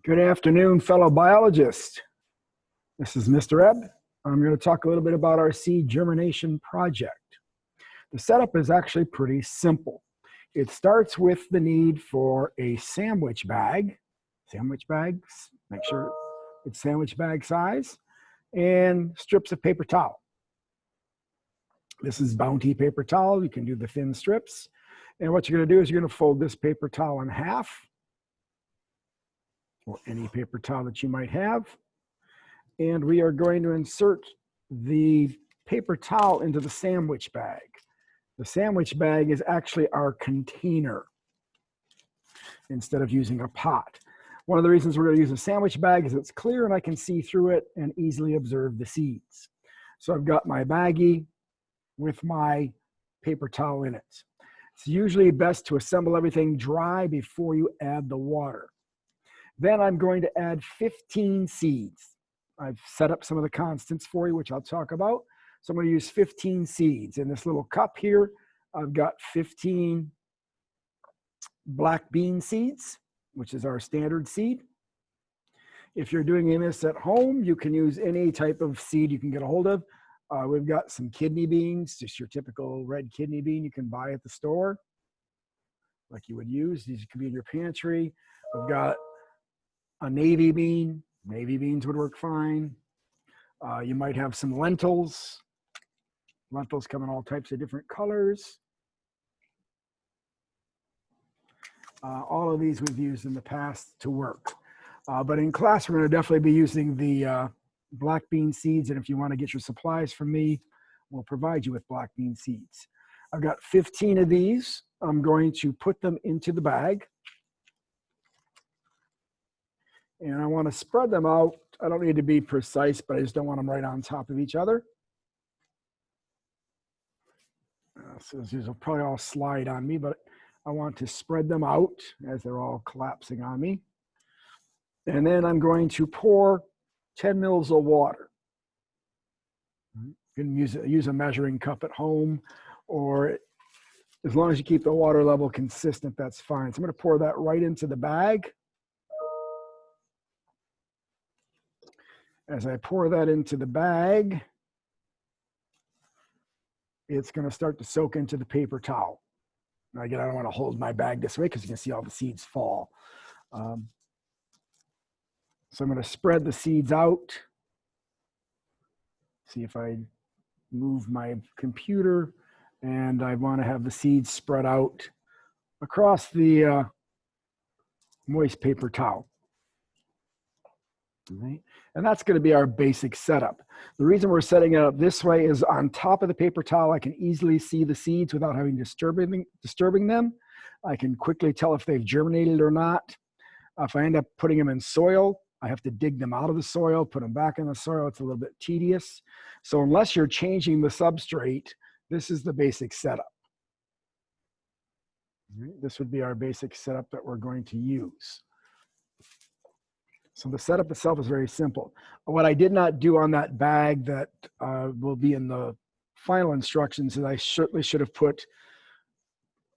Good afternoon, fellow biologists. This is Mr. Ebb. I'm going to talk a little bit about our seed germination project. The setup is actually pretty simple. It starts with the need for a sandwich bags, make sure it's sandwich bag size, and strips of paper towel. This is Bounty paper towel. You can do the thin strips. And what you're going to do is you're going to fold this paper towel in half, or any paper towel that you might have. And we are going to insert the paper towel into the sandwich bag. The sandwich bag is actually our container instead of using a pot. One of the reasons we're going to use a sandwich bag is it's clear and I can see through it and easily observe the seeds. So I've got my baggie with my paper towel in it. It's usually best to assemble everything dry before you add the water. Then I'm going to add 15 seeds. I've set up some of the constants for you, which I'll talk about. So I'm going to use 15 seeds. In this little cup here, I've got 15 black bean seeds, which is our standard seed. If you're doing this at home, you can use any type of seed you can get a hold of. We've got some kidney beans, just your typical red kidney bean you can buy at the store, like you would use. These could be in your pantry. We've got a navy bean. Navy beans would work fine. You might have some lentils. Lentils come in all types of different colors. All of these we've used in the past to work. But in class, we're going to definitely be using the black bean seeds. And if you want to get your supplies from me, we'll provide you with black bean seeds. I've got 15 of these. I'm going to put them into the bag. And I want to spread them out. I don't need to be precise, but I just don't want them right on top of each other. So these will probably all slide on me, but I want to spread them out as they're all collapsing on me. And then I'm going to pour 10 mils of water. You can use a measuring cup at home, or as long as you keep the water level consistent, that's fine. So I'm going to pour that right into the bag. As I pour that into the bag, it's going to start to soak into the paper towel. Now, again, I don't want to hold my bag this way because you can see all the seeds fall. So I'm going to spread the seeds out. See if I move my computer, and I want to have the seeds spread out across the moist paper towel. Right. And that's going to be our basic setup. The reason we're setting it up this way is on top of the paper towel, I can easily see the seeds without having disturbing them. I can quickly tell if they've germinated or not. If I end up putting them in soil, I have to dig them out of the soil, put them back in the soil. It's a little bit tedious. So unless you're changing the substrate, this is the basic setup. Right. This would be our basic setup that we're going to use. So the setup itself is very simple. What I did not do on that bag that will be in the final instructions is I certainly should have put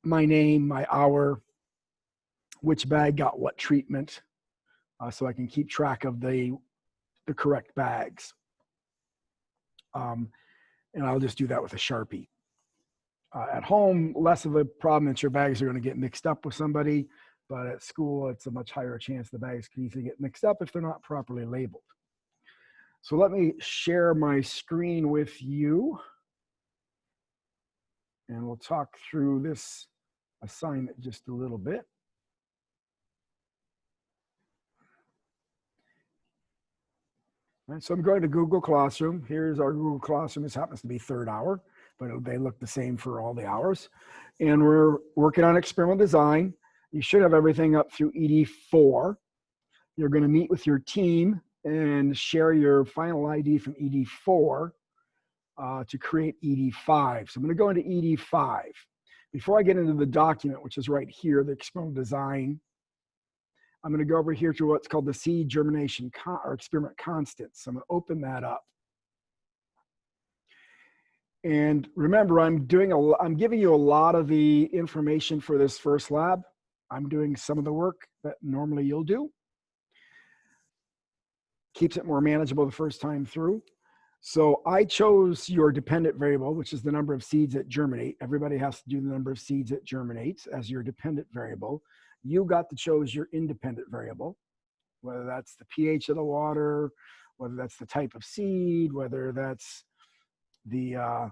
my name, my hour, which bag got what treatment, so I can keep track of the correct bags. And I'll just do that with a Sharpie. At home, less of a problem that your bags are going to get mixed up with somebody. But at school, it's a much higher chance the bags can easily get mixed up if they're not properly labeled. So let me share my screen with you. And we'll talk through this assignment just a little bit. All right, so I'm going to Google Classroom. Here's our Google Classroom. This happens to be third hour, but they look the same for all the hours. And we're working on experimental design. You should have everything up through ED-4. You're going to meet with your team and share your final ID from ED-4 to create ED-5. So I'm going to go into ED-5. Before I get into the document, which is right here, the experimental design, I'm going to go over here to what's called the seed germination or experiment constants. So I'm going to open that up. And remember, I'm giving you a lot of the information for this first lab. I'm doing some of the work that normally you'll do. keeps it more manageable the first time through. So I chose your dependent variable, which is the number of seeds that germinate. Everybody has to do the number of seeds that germinates as your dependent variable. You got to choose your independent variable, whether that's the pH of the water, whether that's the type of seed, whether that's the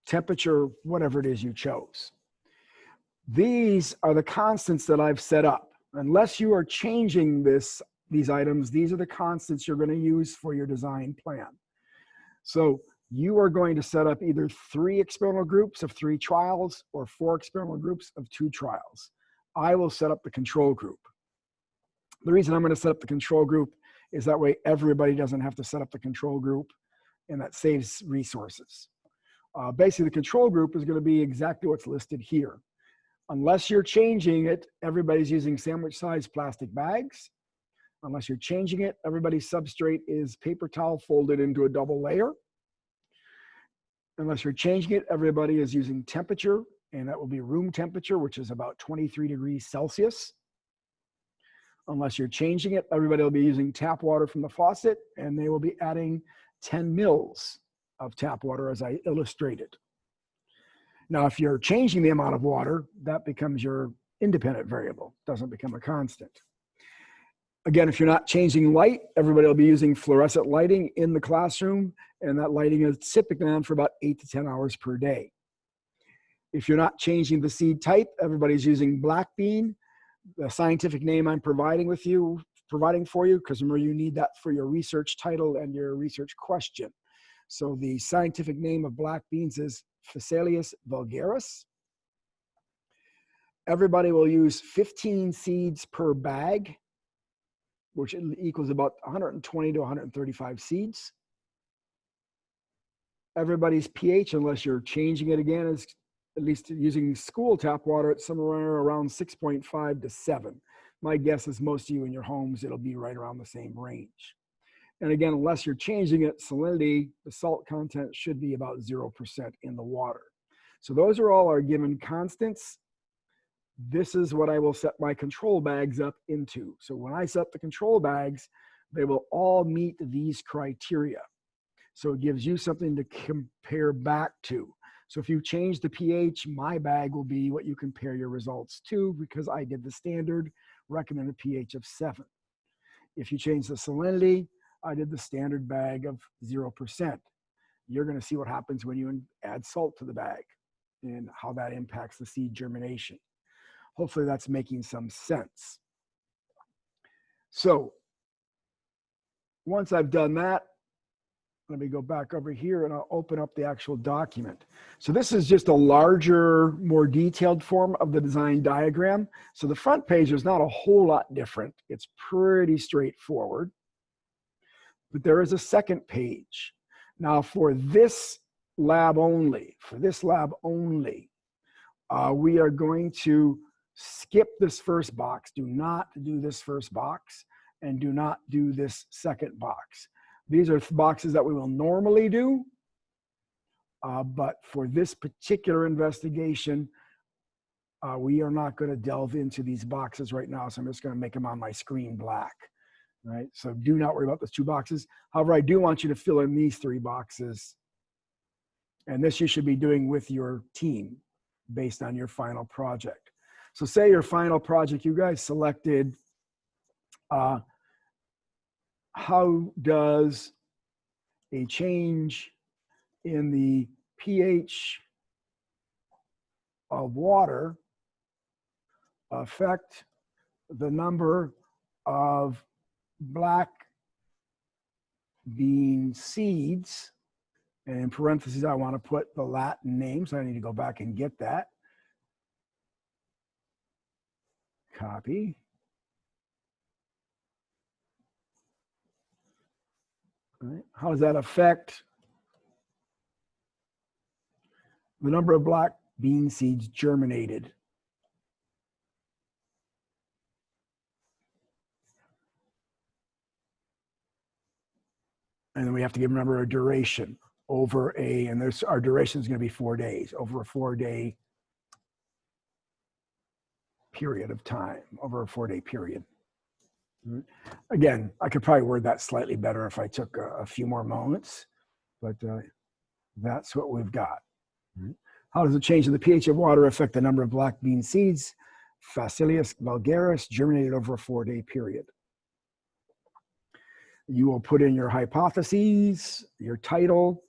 temperature, whatever it is you chose. These are the constants that I've set up. Unless you are changing these items, these are the constants you're going to use for your design plan. So you are going to set up either 3 experimental groups of 3 trials or 4 experimental groups of 2 trials. I will set up the control group. The reason I'm going to set up the control group is that way everybody doesn't have to set up the control group, and that saves resources. Basically, the control group is going to be exactly what's listed here. Unless you're changing it, everybody's using sandwich-sized plastic bags. Unless you're changing it, everybody's substrate is paper towel folded into a double layer. Unless you're changing it, everybody is using temperature, and that will be room temperature, which is about 23 degrees Celsius. Unless you're changing it, everybody will be using tap water from the faucet, and they will be adding 10 mils of tap water as I illustrated. Now, if you're changing the amount of water, that becomes your independent variable, doesn't become a constant. Again, if you're not changing light, everybody will be using fluorescent lighting in the classroom, and that lighting is typically on for about 8 to 10 hours per day. If you're not changing the seed type, everybody's using black bean. The scientific name I'm providing for you, because remember you need that for your research title and your research question. So the scientific name of black beans is Phacelia vulgaris. Everybody will use 15 seeds per bag, which equals about 120 to 135 seeds. Everybody's pH, unless you're changing it again, is at least using school tap water at somewhere around 6.5 to 7. My guess is most of you in your homes, it'll be right around the same range. And again, unless you're changing it, salinity, the salt content should be about 0% in the water. So those are all our given constants. This is what I will set my control bags up into. So when I set the control bags, they will all meet these criteria. So it gives you something to compare back to. So if you change the pH, my bag will be what you compare your results to, because I did the standard recommended pH of 7. If you change the salinity, I did the standard bag of 0%. You're going to see what happens when you add salt to the bag and how that impacts the seed germination. Hopefully that's making some sense. So once I've done that, let me go back over here and I'll open up the actual document. So this is just a larger, more detailed form of the design diagram. So the front page is not a whole lot different. It's pretty straightforward. But there is a second page. Now for this lab only, we are going to skip this first box. Do not do this first box, and do not do this second box. These are boxes that we will normally do, but for this particular investigation, we are not going to delve into these boxes right now, so I'm just going to make them on my screen black. Right? So do not worry about those 2 boxes. However, I do want you to fill in these 3 boxes, and this you should be doing with your team based on your final project. So say your final project, you guys selected how does a change in the pH of water affect the number of black bean seeds, and in parentheses I want to put the Latin name, so I need to go back and get that. Copy. All right. How does that affect the number of black bean seeds germinated? And then we have to give them a number of duration over and our duration is going to be 4 days, over a 4-day period of time, over a 4-day period. Again, I could probably word that slightly better if I took a few more moments, but that's what we've got. How does the change in the pH of water affect the number of black bean seeds, Phacelia vulgaris, germinated over a 4-day period? You will put in your hypotheses, your title.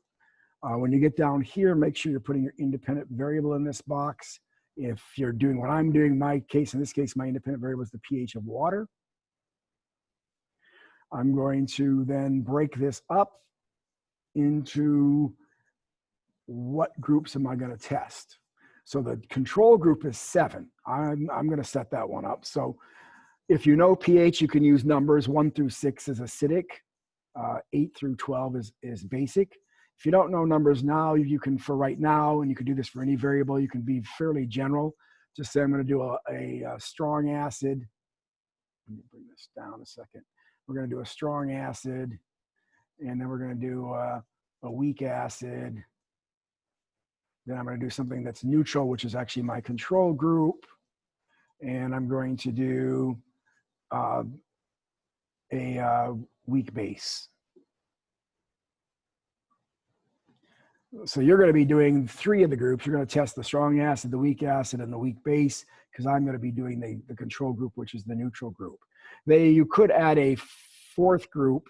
When you get down here, make sure you're putting your independent variable in this box. If you're doing what I'm doing, in this case, my independent variable is the pH of water. I'm going to then break this up into what groups am I going to test. So the control group is 7. I'm going to set that one up. So if you know pH, you can use numbers. 1 through 6 is acidic. 8 through 12 is basic. If you don't know numbers now, you can, for right now, and you can do this for any variable, you can be fairly general. Just say I'm going to do a strong acid. Let me bring this down a second. We're going to do a strong acid, and then we're going to do a weak acid. Then I'm going to do something that's neutral, which is actually my control group. And I'm going to do a weak base. So you're going to be doing 3 of the groups. You're going to test the strong acid, the weak acid, and the weak base, because I'm going to be doing the control group, which is the neutral group. You could add a 4th group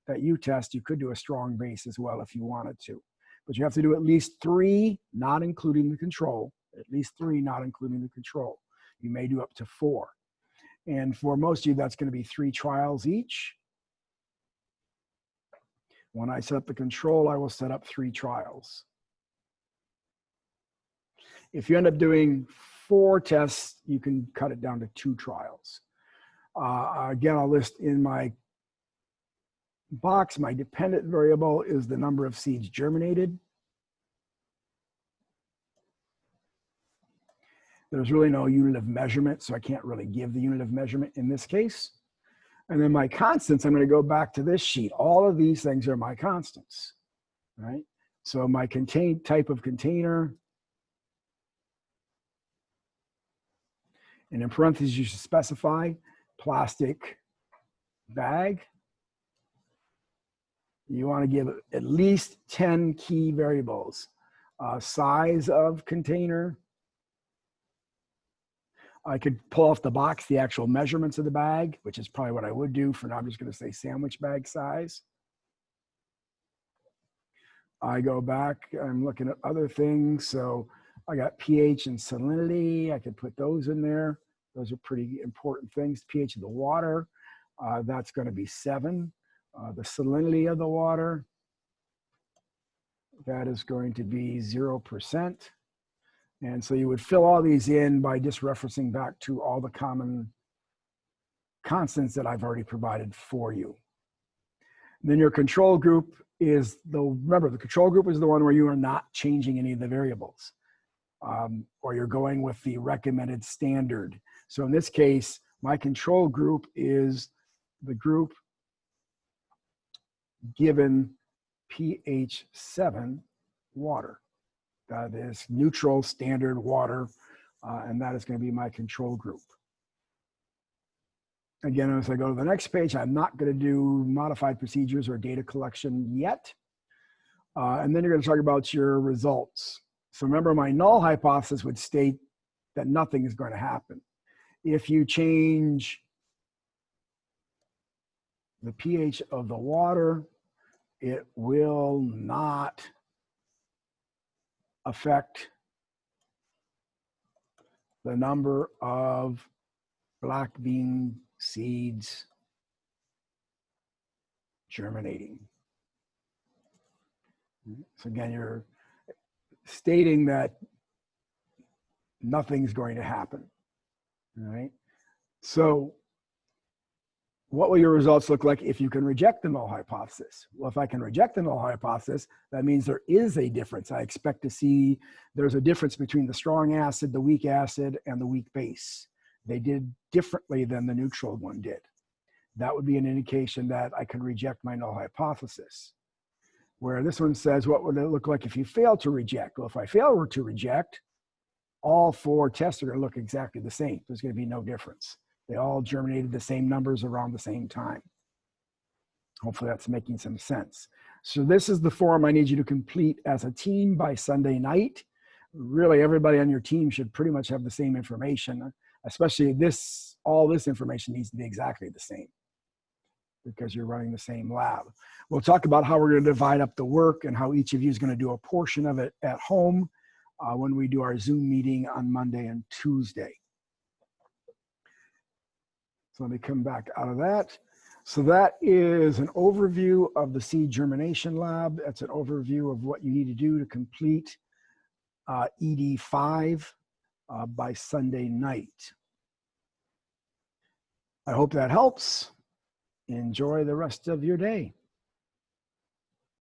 that you test. You could do a strong base as well if you wanted to. But you have to do at least 3, not including the control. At least 3, not including the control. You may do up to 4. And for most of you, that's going to be 3 trials each. When I set up the control, I will set up 3 trials. If you end up doing 4 tests, you can cut it down to 2 trials. Again, I'll list in my box, my dependent variable is the number of seeds germinated. There's really no unit of measurement, so I can't really give the unit of measurement in this case. And then my constants, I'm going to go back to this sheet. All of these things are my constants, right? So my type of container, and in parentheses, you should specify plastic bag. You want to give at least 10 key variables. Size of container. I could pull off the box the actual measurements of the bag, which is probably what I would do. For now, I'm just going to say sandwich bag size. I go back, I'm looking at other things. So I got pH and salinity. I could put those in there. Those are pretty important things. pH of the water, that's going to be 7. The salinity of the water, that is going to be 0%. And so you would fill all these in by just referencing back to all the common constants that I've already provided for you. Then your control group is remember, the control group is the one where you are not changing any of the variables, or you're going with the recommended standard. So in this case, my control group is the group given pH 7 water. That is neutral standard water, and that is going to be my control group. Again, as I go to the next page, I'm not going to do modified procedures or data collection yet. And then you're going to talk about your results. So remember, my null hypothesis would state that nothing is going to happen. If you change the pH of the water, it will not affect the number of black bean seeds germinating. So again, you're stating that nothing's going to happen, all right? So what will your results look like if you can reject the null hypothesis? Well, if I can reject the null hypothesis, that means there is a difference. I expect to see there's a difference between the strong acid, the weak acid, and the weak base. They did differently than the neutral one did. That would be an indication that I can reject my null hypothesis. Where this one says, what would it look like if you fail to reject? Well, if I fail to reject, all 4 tests are going to look exactly the same. There's going to be no difference. They all germinated the same numbers around the same time. Hopefully that's making some sense. So this is the form I need you to complete as a team by Sunday night. Really, everybody on your team should pretty much have the same information, especially this, all this information needs to be exactly the same because you're running the same lab. We'll talk about how we're going to divide up the work and how each of you is going to do a portion of it at home when we do our Zoom meeting on Monday and Tuesday. So let me come back out of that. So that is an overview of the seed germination lab. That's an overview of what you need to do to complete ED-5 by Sunday night. I hope that helps. Enjoy the rest of your day.